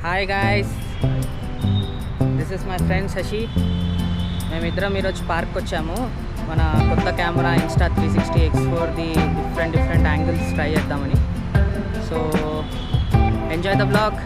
Hi guys, this is my friend Shashi. మేమిద్దరం ఈరోజు park వచ్చాము. మన కొత్త కెమెరా ఇన్స్టా 360X4ది డిఫరెంట్ యాంగిల్స్ ట్రై చేద్దామని. So enjoy the blog.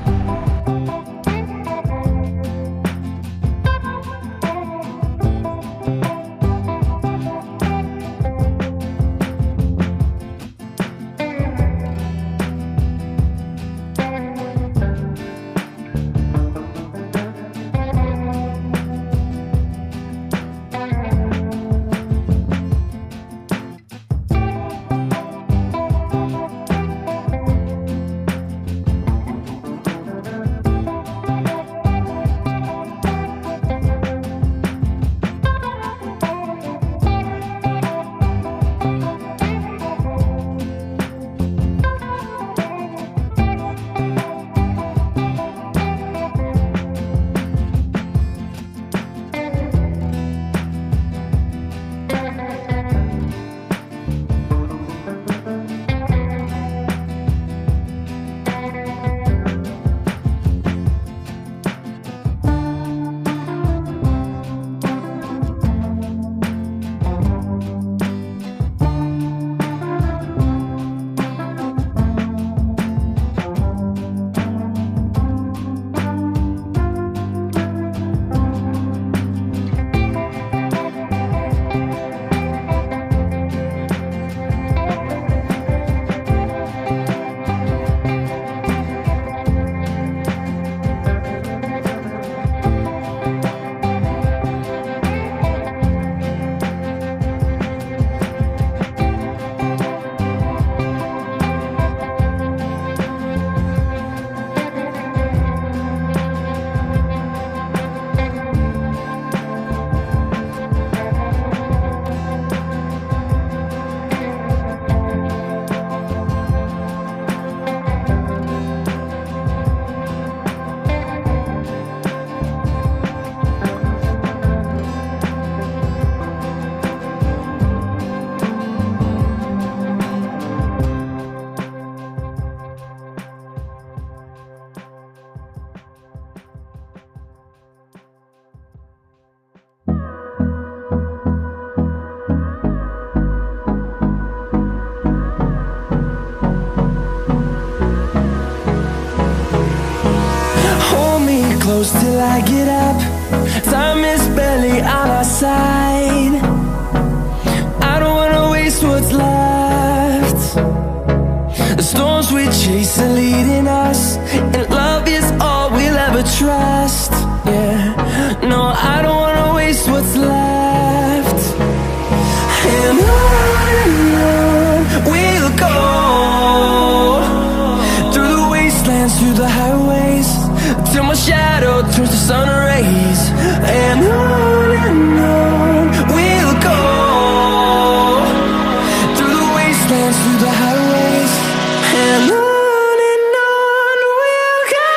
Close till I get up. Time is barely on our side. I don't wanna waste what's left. The storms we chase are leading us, and love is all we'll ever trust. Yeah, no, I don't wanna waste what's left. And on we'll go, through the wastelands, through the highways, till my shadow turns to sun rays. And on we'll go, through the wastelands, through the highways. And on we'll go.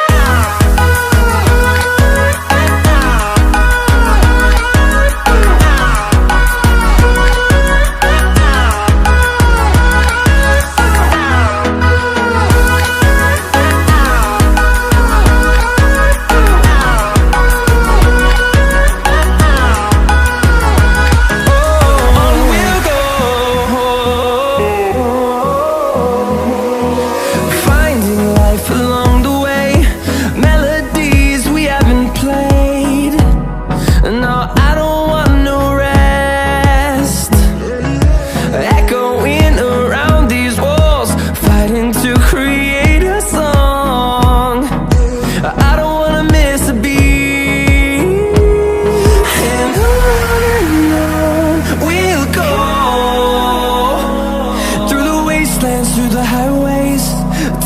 Through the highways,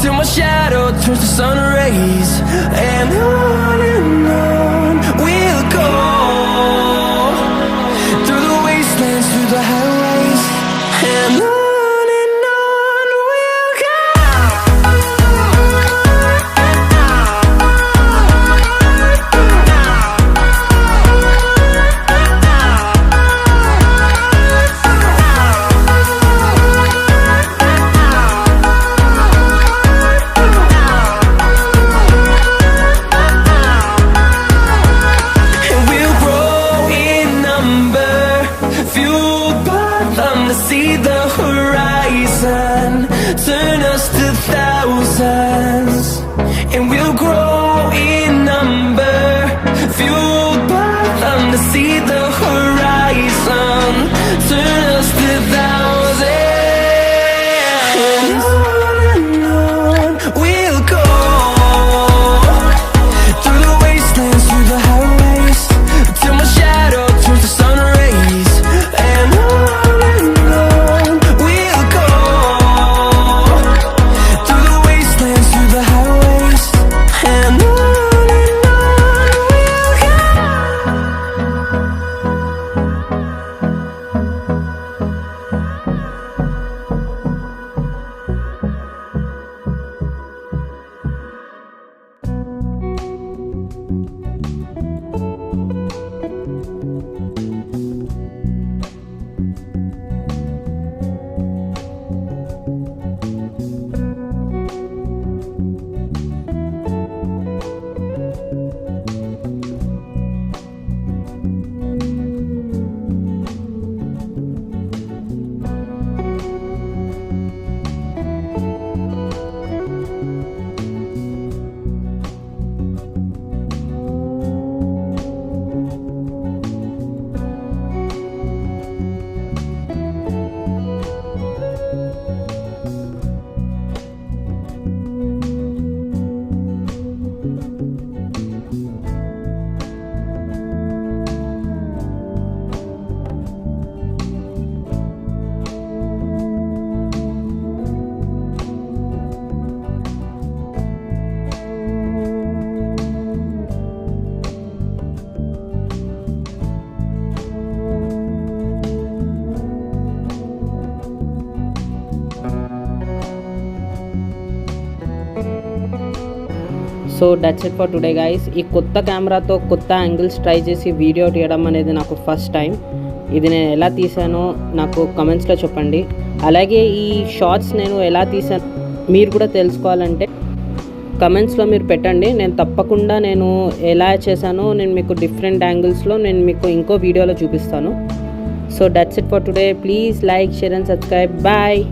till my shadow turns to sun rays. And on we'll go, through the wastelands, through the highways. And on we'll go. So that's it for today guys. ఈ కొత్త కెమెరాతో కొత్త angles try చేసి video తీయడం అనేది నాకు first time. ఇది నేను ఎలా తీసానో నాకు కమెంట్స్లో చెప్పండి. అలాగే ఈ షార్ట్స్ నేను ఎలా తీసాను మీరు కూడా తెలుసుకోవాలంటే కమెంట్స్లో మీరు పెట్టండి. నేను తప్పకుండా నేను ఎలా చేశానో నేను మీకు డిఫరెంట్ యాంగిల్స్లో నేను మీకు ఇంకో వీడియోలో చూపిస్తాను. So that's it for today. Please like, share and subscribe. Bye.